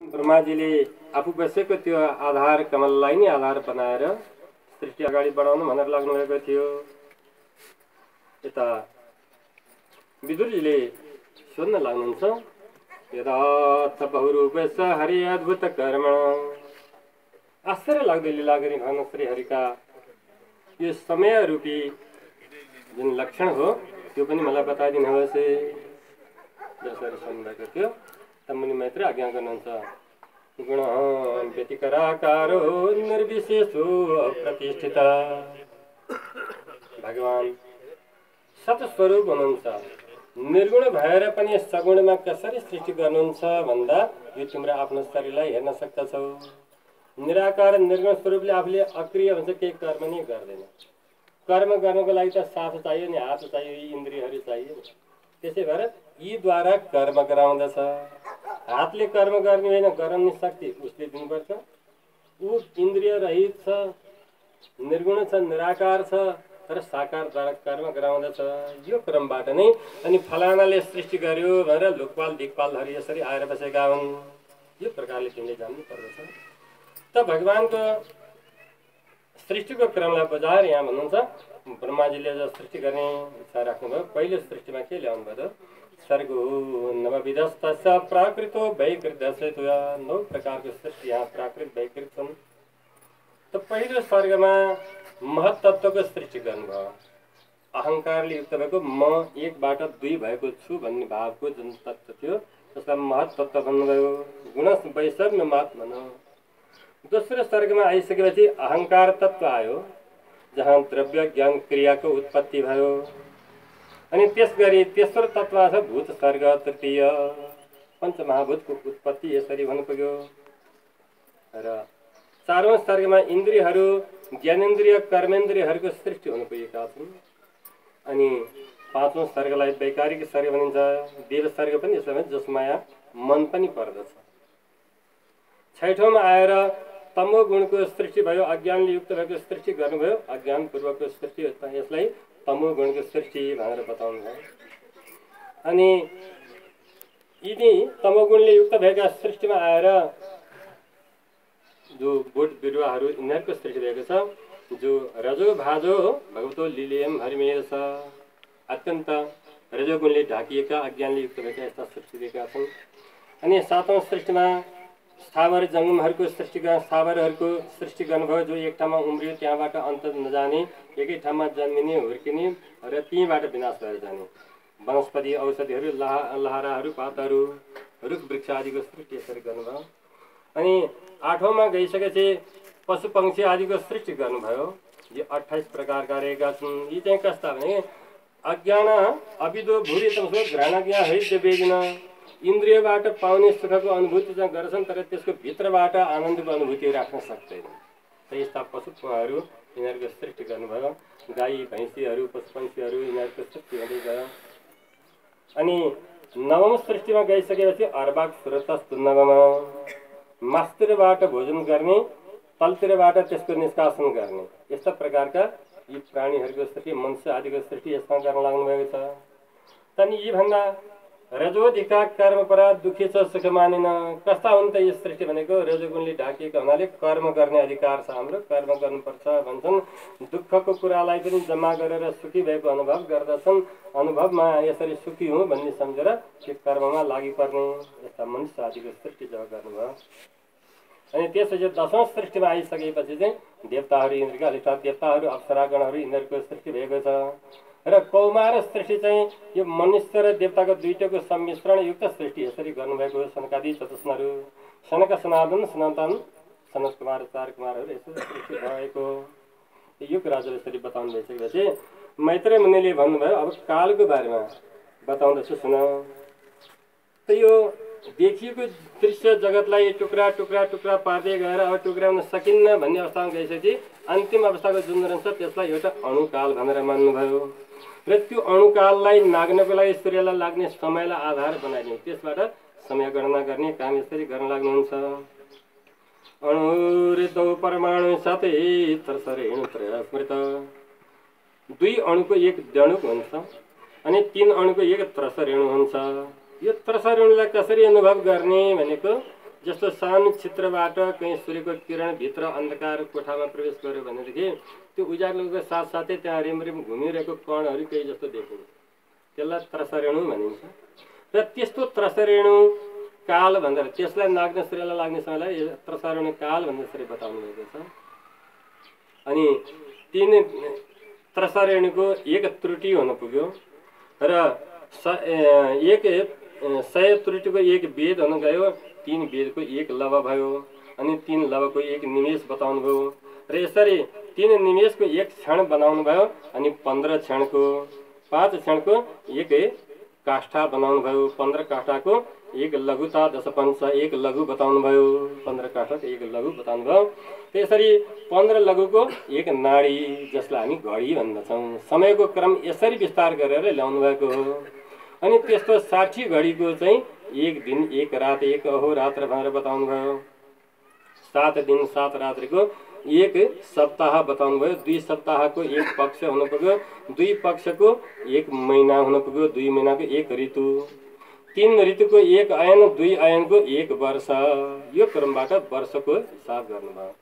ब्रह्माजीले आफू बसेको त्यो आधार कमललाई नै आधार बनाएर सृष्टि अगाडि बढाउनु भनेर लाग्नुभएको थियो। यता विदुरजीले सोध्न लाग्नुहुन्छ, यदाथ बहुरूपस्य हरि अद्भुत कर्म। आश्चर्य लाग्दो लीला गरी भगवान श्रीहरिका यो समय रूपी जुन लक्षण हो त्यो पनि मलाई बताइदिनुहोस्। जसरी सम्झेको थियो तमुनि मैत्र आज्ञा गर्नुहुन्छ, गुण व्यतिकराकारो निर्विशेषो अप्रतिष्ठित। भगवान सतस्वरूप हुनुहुन्छ, निर्गुण भएर पनि सगुणमा कसरी सृष्टि गर्नुहुन्छ भन्दा यो तिम्रो आफ्नो शरीरलाई हेर्न सक्दछौ। निराकार निर्गुण स्वरूपले आफूले अक्रिय हुन्छ, केही कर्म नै गर्दैन। कर्म गर्नको लागि त साथ चाहियो नि, हात चाहियो, इन्द्रियहरू चाहियो। त्यसै भएर यीद्वारा कर्म गराउँदछ। हातले कर्म गर्ने होइन, गराउने शक्ति उसले दिनुपर्छ। ऊ इन्द्रिय रहित छ, निर्गुण छ, निराकार छ, तर साकारद्वारा कर्म गराउँदछ। यो क्रमबाट नै अनि फलानाले सृष्टि गर्यो भनेर लोकपाल दिक्पालहरू यसरी आएर बसेका हुन्। यो प्रकारले तिमीले जान्नु पर्दछ। त भगवानको सृष्टिको क्रमलाई बजाएर यहाँ भन्नुहुन्छ, ब्रह्माजीले जो सृष्टि गर्ने इच्छा राख्नुभयो, पहिलो सृष्टिमा के ल्याउनु भयो? सर्गो नवविधस्तस्य प्राकृतो वैकृतस्य। 9 प्रकारको सृष्टि यहाँ प्राकृत वैकृत छन्। त पहिलो सर्गमा महत्तत्वको सृष्टि गर्नुभयो। अहङ्कारले युक्त भएको म 1बाट 2 भएको छु भन्ने भावको जुन तत्त्व थियो त्यसलाई महत्तत्व भन्नुभयो। गुण वैषम्य मात भनौँ। दोस्रो सर्गमा आइसकेपछि अहङ्कार तत्व आयो, जहाँ द्रव्य ज्ञान क्रियाको उत्पत्ति भयो। अनि त्यस गरी तेस्रो तत्व छ भूत सर्ग, तृतीय पञ्चमहाभूतको उत्पत्ति यसरी हुन पुग्यो। र 4औं सर्गमा इन्द्रियहरू, ज्ञानेन्द्रिय, कर्मेन्द्रियहरूको सृष्टि हुन पुगेका छन्। अनि 5औं सर्गलाई वैकारिक सर्ग भनिन्छ। देव सर्ग पनि यसमा जसमा मन पनि पर्दछ। 6औँमा आएर तमो गुणको सृष्टि भयो, अज्ञानले युक्त भएको सृष्टि गर्नुभयो। अज्ञान पूर्वकको सृष्टि, यसलाई तमो गुणको सृष्टि भनेर बताउनु भयो। अनि यिनी तमोगुणले युक्त भएका सृष्टिमा आएर जो बोट बिरुवाहरू यिनीहरूको सृष्टि भएको छ, जो रजो भाजो भगवतो लीलेयम हरिमेर छ। अत्यन्त रजोगुणले ढाकिएका अज्ञानले युक्त भएका यस्ता सृष्टि दिएका छन्। अनि 7औं सृष्टिमा स्थावर जङ्गमहरूको स्थावरहरूको सृष्टि गर्नुभयो, जो एक ठाउँमा उम्रियो त्यहाँबाट अन्त नजाने, एकै ठाउँमा जन्मिने, हुर्किने र त्यहीँबाट विनाश भएर जाने। वनस्पति, औषधिहरू, लहराहरू, पातहरू, रुख वृक्ष आदिको सृष्टि यसरी गर्नुभयो। अनि 8औँमा गइसकेपछि पशु पक्षी आदिको सृष्टि गर्नुभयो। यो 28 प्रकारका रहेका छन्। यी चाहिँ कस्ता भने अज्ञान अविदो भूरि तमसो घ्राणज्ञा हृदय वेदिन। इन्द्रियबाट पाउने सुखको अनुभूति चाहिँ गर्छन्, तर त्यसको भित्रबाट आनन्दको अनुभूति राख्न सक्दैन। त यस्ता पशुहरू यिनीहरूको सृष्टि गर्नुभयो। गाई भैँसीहरू, पशुपक्षीहरू यिनीहरूको सृष्टि हुँदै गयो। अनि 9औं सृष्टिमा गइसकेपछि अर्बाक स्रोतस्तु नवम, मास्तिरबाट भोजन गर्ने, तलतिरबाट त्यसको निष्कासन गर्ने, यस्ता प्रकारका यी प्राणीहरूको सृष्टि, मनुष्य आदिको सृष्टि यसमा गर्न लाग्नुभएको छ। अनि यीभन्दा रजोधिका कर्म परा दुखी छ सुख मानेन। कस्ता हुन् त यो सृष्टि भनेको? रजोगुणले ढाकिएको हुनाले कर्म गर्ने अधिकार छ हाम्रो, कर्म गर्नुपर्छ भन्छन्। दुःखको कुरालाई पनि जम्मा गरेर सुखी भएको अनुभव गर्दछन्। अनुभवमा यसरी सुखी हुँ भन्ने सम्झेर त्यो कर्ममा लागि पर्ने यस्ता मनुष्य आदिको सृष्टि जब गर्नुभयो। अनि त्यसपछि 10औं सृष्टिमा आइसकेपछि चाहिँ देवताहरू, इन्द्रका अधिष्ठाता देवताहरू, अप्सरागणहरू यिनीहरूको सृष्टि भएको छ। र कौमार सृष्टि चाहिँ यो मनुष्य र देवताको दुईटैको सम्मिश्रण युक्त सृष्टि यसरी गर्नुभएको। सनकादि चतुष्णहरू, सनक, सनातन, सनातन, सनत कुमार, 4 कुमारहरू यसरी सृष्टि भएको। यो कुरा जब यसरी बताउनु भइसकेपछि मैत्रेय मुनिले भन्नुभयो, अब कालको बारेमा बताउँदछु सुन। त यो देखिएको दृश्य जगतलाई टुक्रा टुक्रा टुक्रा पार्दै गएर अब टुक्राउन सकिन्न भन्ने अवस्थामा गइसकेपछि अन्तिम अवस्थाको जुन रहन्छ त्यसलाई एउटा अणुकाल भनेर मान्नुभयो। र त्यो अणुकाललाई नाग्नको लागि सूर्यलाई लाग्ने समयलाई आधार बनाइदिनु, त्यसबाट समय गणना गर्ने काम यसरी गर्न लाग्नुहुन्छ। अणुर्दौ परमाणु साथै तरसरेणु त्रय स्मृत। 2 अणुको 1 दणुक हुन्छ अनि 3 अणुको 1 त्रसरेणु हुन्छ। यो त्रसरेणुलाई कसरी अनुभव गर्ने भनेको जस्तो सानो छित्रबाट कहीँ सूर्यको किरण भित्र अन्धकार कोठामा प्रवेश गर्यो भनेदेखि त्यो उज्यालोको साथसाथै त्यहाँ रिमरिम घुमिरहेको कणहरू केही जस्तो देखिन्छ। त्यसलाई त्रसरेणु भनिन्छ। र त्यस्तो त्रसरेणु काल भनेर त्यसलाई नाग्न सूर्यलाई लाग्ने समयलाई त्रसरेणु काल भनेर यसरी बताउनु भएको छ। अनि 3 त्रसरेणुको एक त्रुटि हुन पुग्यो र 100 त्रुटिको एक वेद हुन गयो। 3 वेदको एक लव भयो अनि 3 लवको एक निमेष बताउनु भयो र यसरी 3 निमेषको एक क्षण बनाउनु भयो अनि 15 क्षणको 5 क्षणको एक काष्ठा बनाउनु भयो। 15 काष्ठाको एक लघुता दशपञ्च एक लघु बताउनु भयो। 15 काष्ठाको एक लघु बताउनु भयो। त्यसरी 15 लघुको एक नाडी जसलाई हामी घडी भन्दछौँ। समयको क्रम यसरी विस्तार गरेर ल्याउनु भएको हो। अनि त्यस्तो 60 घडीको चाहिँ एक दिन एक रात एक अहोरात्र भनेर बताउनु भयो। 7 दिन 7 रात्रिको एक सप्ताह बताउनु भयो। 2 सप्ताहको एक पक्ष हुन पुग्यो। 2 पक्षको एक महिना हुन पुग्यो। 2 महिनाको एक ऋतु। 3 ऋतुको एक अयन 2 अयनको एक वर्ष। यो क्रमबाट वर्षको हिसाब गर्नुभयो।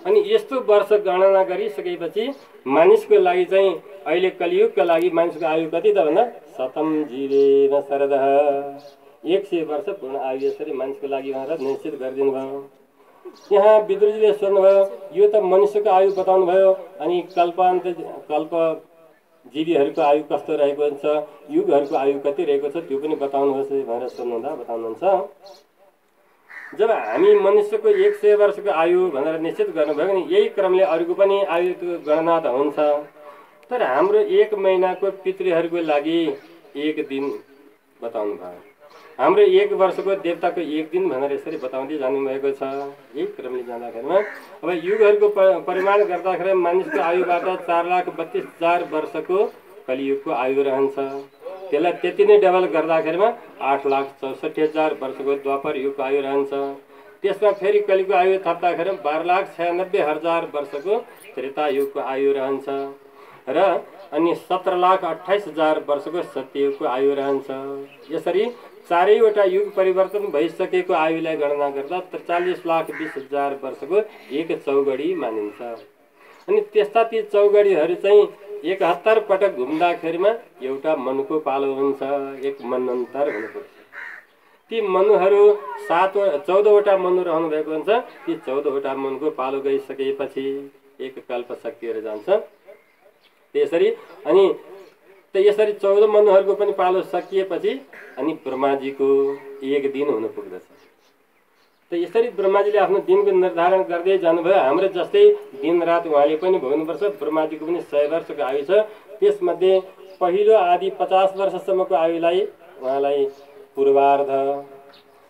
अनि यस्तो वर्ष गणना गरिसकेपछि मानिसको लागि चाहिँ अहिले कलियुगका लागि मानिसको आयु कति त भन्दा शतम जीवेन शरदः 100 वर्ष पूर्ण आयु यसरी मानिसको लागि भनेर निश्चित गरिदिनु भयो। यहाँ विदुरजीले सोध्नुभयो यो त मनुष्यको आयु बताउनु भयो अनि कल्प जीवीहरूको आयु कस्तो रहेको हुन्छ, युगहरूको आयु कति रहेको छ त्यो पनि बताउनुहोस् भनेर सोध्नुहुँदा बताउनुहुन्छ। जब हामी मनुष्यको 100 वर्षको आयु भनेर निश्चित गर्नुभयो भने यही क्रमले अरूको पनि आयुको गणना त हुन्छ। तर हाम्रो 1 महिनाको पितृहरूको लागि 1 दिन बताउनु भयो। हाम्रो 1 वर्षको देवताको 1 दिन भनेर यसरी बताउँदै जानुभएको छ। यही क्रमले जाँदाखेरिमा अब युगहरूको परिमाण गर्दाखेरि मानिसको आयुबाट 4,32,000 वर्षको कलियुगको आयु रहन्छ। त्यसलाई त्यति नै डबल गर्दाखेरिमा 8,64,000 वर्षको द्वापर युगको आयु रहन्छ। त्यसमा फेरि कलियुगको आयु थप्दाखेरि 12,96,000 वर्षको त्रेता युगको आयु रहन्छ र अनि 17,28,000 वर्षको सत्ययुगको आयु रहन्छ। यसरी चारैवटा युग परिवर्तन भइसकेको आयुलाई गणना गर्दा 43,20,000 वर्षको एक चौगडी मानिन्छ। अनि त्यस्ता ती चौगडीहरू चाहिँ 71 पटक घुम्दाखेरिमा एउटा मनुको पालो हुन्छ। एक मनन्तर हुनुपर्छ। ती मनुहरू 14वटा मनु रहनु भएको हुन्छ। ती 14वटा मनुको पालो गइसकेपछि एक कल्प सकिएर जान्छ। त्यसरी अनि यसरी 14 मनुहरूको पनि पालो सकिएपछि अनि ब्रह्माजीको 1 दिन हुन पुग्दछ। यसरी ब्रह्माजीले आफ्नो दिनको निर्धारण गर्दै जानुभयो। हाम्रो जस्तै दिन रात उहाँले पनि भोग्नुपर्छ। ब्रह्माजीको पनि 100 वर्षको आयु छ। त्यसमध्ये पहिलो आदि 50 वर्षसम्मको आयुलाई उहाँलाई पूर्वार्ध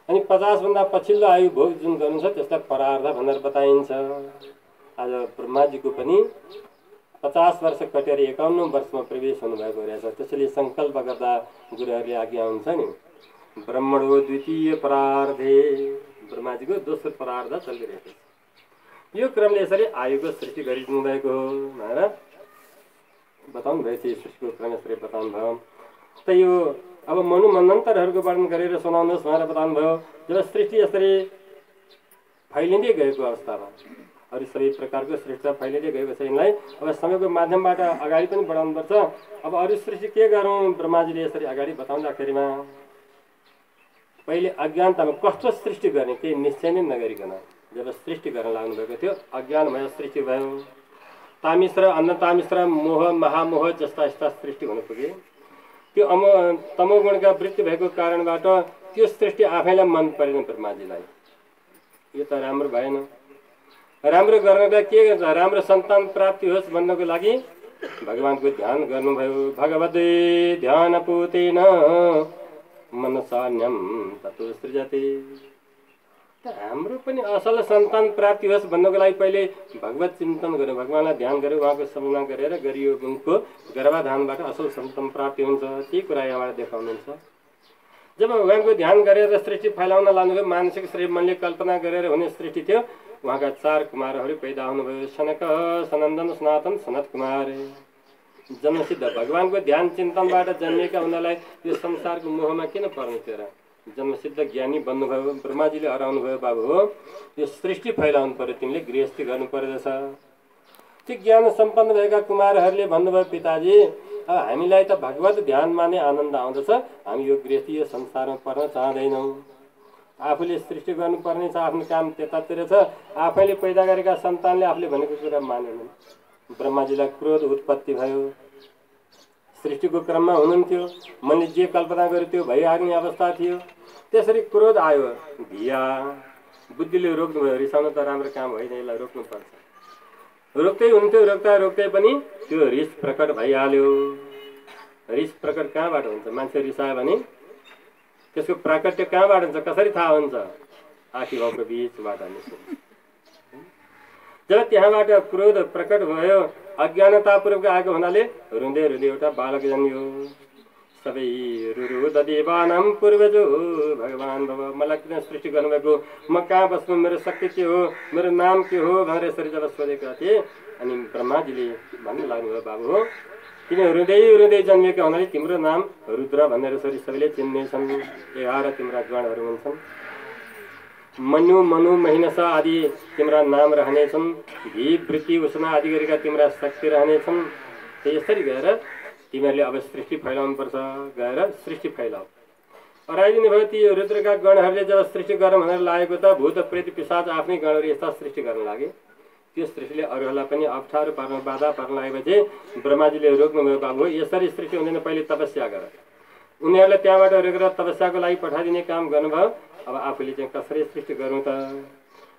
अनि 50 भन्दा पछिल्लो आयु भोग जुन गर्नुहुन्छ त्यसलाई परार्ध भनेर बताइन्छ। आज ब्रह्माजीको पनि 50 वर्ष कटेर 51 वर्षमा प्रवेश हुनुभएको रहेछ। त्यसैले सङ्कल्प गर्दा गुरुहरूले आज्ञा हुन्छ नि ब्रह्मणो द्वितीय परार्धे ब्रह्माजीको दोस्रो परार्ध चलिरहेको छ। यो क्रमले यसरी आयुको सृष्टि गरिदिनु भएको हो भनेर बताउनु भएको थियो। सृष्टिको क्रम यसरी बताउनु भयो। त यो अब मनु मन्वन्तरहरूको वर्णन गरेर सुनाउनुहोस् भनेर बताउनु भयो। जब सृष्टि यसरी फैलिँदै गएको अवस्थामा अरू सबै प्रकारको सृष्टि फैलिँदै गएको छ। यिनलाई अब समयको माध्यमबाट अगाडि पनि बढाउनुपर्छ। अब अरू सृष्टि के गरौँ ब्रह्माजीले यसरी अगाडि बताउँदाखेरिमा पहिले अज्ञानतामा कस्तो सृष्टि गर्ने केही निश्चय नै नगरिकन जब सृष्टि गर्न लाग्नुभएको थियो अज्ञान भयो, सृष्टि भयो। तामिश्र अन्नतामिश्र मोह महामोह जस्ता यस्ता सृष्टि हुन पुगे। त्यो तमोगुणका वृत्ति भएको कारणबाट त्यो सृष्टि आफैलाई मन परेन ब्रह्माजीलाई। यो त राम्रो भएन। राम्रो गर्नलाई के गर्छ? राम्रो सन्तान प्राप्ति होस् भन्नको लागि भगवानको ध्यान गर्नुभयो। भगवते ध्यान पुतेन मनसान्यम ततो सृजते। हाम्रो पनि असल सन्तान प्राप्ति होस् भन्नको लागि पहिले भगवत चिन्तन गर्यो, भगवानलाई ध्यान गर्यो, उहाँको सम्झना गरेर गरियो उनको गर्भाधानबाट असल सन्तान प्राप्ति हुन्छ। त्यही कुरा यहाँबाट देखाउनुहुन्छ। जब भगवानको ध्यान गरेर सृष्टि फैलाउन लाग्नुभयो मानसिक शरीर मनले कल्पना गरेर हुने सृष्टि थियो। उहाँका 4 कुमारहरू पैदा हुनुभयो। सनक सनन्दन सनातन सनत कुमार। जन्मसिद्ध भगवानको ध्यान चिन्तनबाट जन्मिएका उनीहरूलाई यो संसारको मोहमा किन पर्नु थियो र? जन्मसिद्ध ज्ञानी बन्नुभयो, ब्रह्माजीले हराउनु भयो बाबु हो, यो सृष्टि फैलाउनु पर्यो, तिमीले गृहस्थी गर्नु पर्दछ। त्यो ज्ञान सम्पन्न भएका कुमारहरूले भन्नुभयो पिताजी हामीलाई त भगवत ध्यानमा नै आनन्द आउँदछ, हामी यो गृहस्थी यो संसारमा पर्न चाहँदैनौँ। आफूले सृष्टि गर्नुपर्ने छ, आफ्नो काम त्यतातिर छ, आफैले पैदा गरेका सन्तानले आफूले भनेको कुरा मानेनन्। ब्रह्माजीलाई क्रोध उत्पत्ति भयो। सृष्टिको क्रममा हुनुहुन्थ्यो, मैले जे कल्पना गरेँ त्यो भइहाल्ने अवस्था थियो, त्यसरी क्रोध आयो, धिया बुद्धिले रोक्नुभयो, रिसाउनु त राम्रो काम होइन, यसलाई रोक्नुपर्छ। रोक्दै हुन्थ्यो, रोक्दा रोक्दै पनि त्यो रिस प्रकट भइहाल्यो। रिस प्रकट कहाँबाट हुन्छ? मान्छे रिसायो भने त्यसको प्राकट्य कहाँबाट हुन्छ, कसरी थाहा हुन्छ? आखी भाउको बीचबाट निस्किन्छ। जब त्यहाँबाट क्रोध प्रकट भयो, अज्ञानतापूर्वक आएको हुनाले रुँदै रुँदै एउटा बालक जन्मियो। सबै रुरुद देवानां पूर्वजो भगवान भव, मलाई किन सृष्टि गर्नुभएको, म कहाँ बस्नु, मेरो शक्ति के हो, मेरो नाम के हो भनेर यसरी जब सोधेका थिए, अनि ब्रह्माजीले भन्नु लाग्नुभयो बाबु हो, तिमी रुँदै रुँदै जन्मिएका हुनाले तिम्रो नाम रुद्र भनेर यसरी सबैले चिन्नेछन्। 11 तिम्रा गणहरू हुन्छन्, मनु मनु महिनस आदि तिम्रा नाम रहनेछन्, धी वृत्ति उष्णा आदि गरेका तिम्रा शक्ति रहनेछन्। यसरी गएर तिमीहरूले अब सृष्टि फैलाउनुपर्छ, गएर सृष्टि फैलाऊ। हराइदिनु भयो। ती रुद्रका गणहरूले जब सृष्टि गरौँ भनेर लागेको त भूत प्रेत पिशाच आफ्नै गणहरू यस्ता सृष्टि गर्न लागे। त्यो सृष्टिले अरूहरूलाई पनि अप्ठ्यारो पार्न बाधा पार्न लागेपछि ब्रह्माजीले रोक्नुभयो, बाबु यसरी सृष्टि हुँदैन, पहिले तपस्या गर। उनीहरूलाई त्यहाँबाट रोकेर तपस्याको लागि पठाइदिने काम गर्नुभयो। अब आफूले चाहिँ कसरी सृष्टि गरौँ त,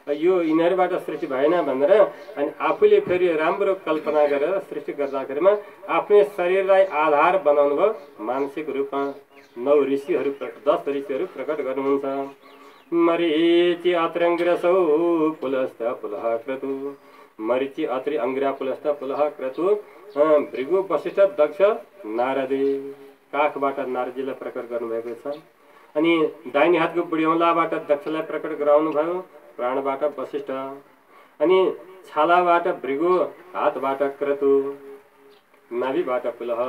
यो यिनीहरूबाट सृष्टि भएन भनेर अनि आफूले फेरि राम्रो कल्पना गरेर सृष्टि गर्दाखेरिमा आफ्नै शरीरलाई आधार बनाउनु भयो। मानसिक रूपमा 9 ऋषिहरू 10 ऋषिहरू प्रकट गर्नुहुन्छ। मरीचि अत्रि अंगिरसौ पुलस्त पुलह क्रतु, मरीचि अत्रि अंगिरा पुलस्त पुलह क्रतु, भृगु वशिष्ठ दक्ष नारदी, काखबाट नारदीलाई प्रकट गर्नुभएको छ। अनि दाहिने हातको बुढ्यौलाबाट दक्षलाई प्रकट गराउनु भयो, प्राणबाट वशिष्ठ, अनि छालाबाट भृगु, हातबाट क्रतु, नाभिबाट पुलह,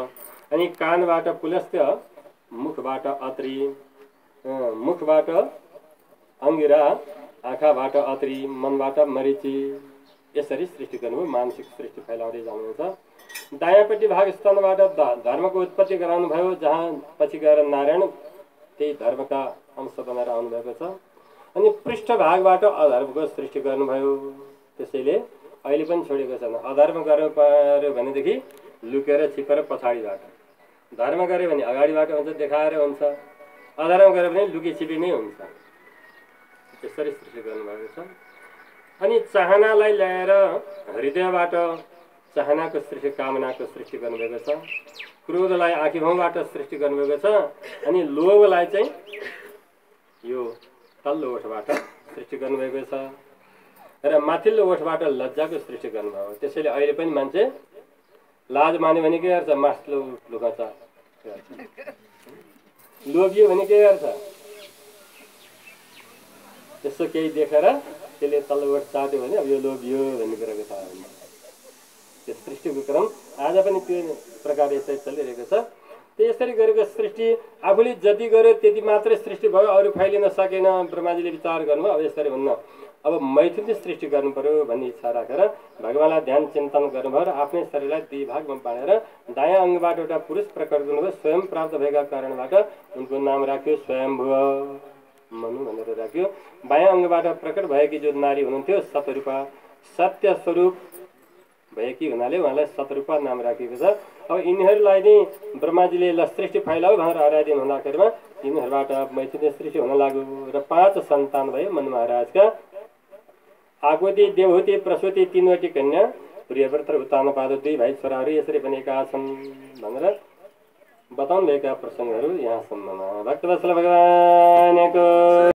अनि कानबाट पुलस्त्य, मुखबाट अत्रि, मुखबाट अंगिरा, आँखाबाट अत्रि, मनबाट मरीचि। यसरी सृष्टि गर्नुभयो, मानसिक सृष्टि फैलाउँदै जानुहुन्छ। दायाँपट्टि भाग स्तनबाट धर्मको उत्पत्ति गराउनु भयो, जहाँ पछि गएर नारायण त्यही धर्मका अंश बनाएर आउनुभएको छ। अनि पृष्ठ भागबाट अधर्मको सृष्टि गर्नुभयो। त्यसैले अहिले पनि छोडेको छैन। अधर्म गर्नु पर्यो भनेदेखि लुकेर छिपेर पछाडिबाट, धर्म गर्यो भने अगाडिबाट हुन्छ, देखाएर हुन्छ, अधर्म गर्यो भने लुकी छिपी नै हुन्छ। त्यसरी सृष्टि गर्नुभएको छ। अनि चाहनालाई ल्याएर हृदयबाट चाहनाको सृष्टि, कामनाको सृष्टि गर्नुभएको छ। क्रोधलाई आँखीभाउबाट सृष्टि गर्नुभएको छ। अनि लोभलाई चाहिँ यो तल्लो ओठबाट सृष्टि गर्नुभएको छ र माथिल्लो ओठबाट लज्जाको सृष्टि गर्नुभयो। त्यसैले अहिले पनि मान्छे लाज मान्यो भने के गर्छ? माथिल्लो लुकाउँछ, लोभियो भने के गर्छ? त्यसो केही देखेर त्यसले तल्लो ओठ चाट्यो भने अब यो लोभियो भन्ने कुराको थाहा हुन्छ। त्यो सृष्टिको क्रम आज पनि त्यो प्रकारले यसरी चलिरहेको छ। त्यसरी गरेको सृष्टि आफूले जति गर्यो त्यति मात्रै सृष्टि भयो, अरू फैलिन सकेन। ब्रह्माजीले विचार गर्नुभयो, अब यसरी हुन्न, अब मैथिली सृष्टि गर्नु पर्यो भन्ने इच्छा राखेर भगवानलाई ध्यान चिन्तन गर्नुभयो र आफ्नै शरीरलाई 2 भागमा बाँडेर दायाँ अङ्गबाट एउटा पुरुष प्रकट गर्नुभयो। स्वयं प्राप्त भएका कारणबाट उनको नाम राख्यो स्वयम्भुव मनु भनेर राख्यो। बायाँ अङ्गबाट प्रकट भएकी जो नारी हुनुहुन्थ्यो शतरूपा, सत्य स्वरूप भएकी हुनाले उहाँलाई शतरूपा नाम राखिएको छ। अब यिनीहरूलाई नै ब्रह्माजीले ल सृष्टि फैलाऊ भनेर हराइदिनु हुँदाखेरिमा यिनीहरूबाट मैथिली सृष्टि हुन लाग्यो र 5 सन्तान भए मनु महाराजका। आगोती, देवहूति, प्रसूति, 3वटी कन्या, प्रियव्रत र उत्तानपाद 2 भाइ छोराहरू यसरी बनेका छन् भनेर बताउनु भएका प्रसङ्गहरू यहाँसम्ममा। भक्तवत्सल भगवानको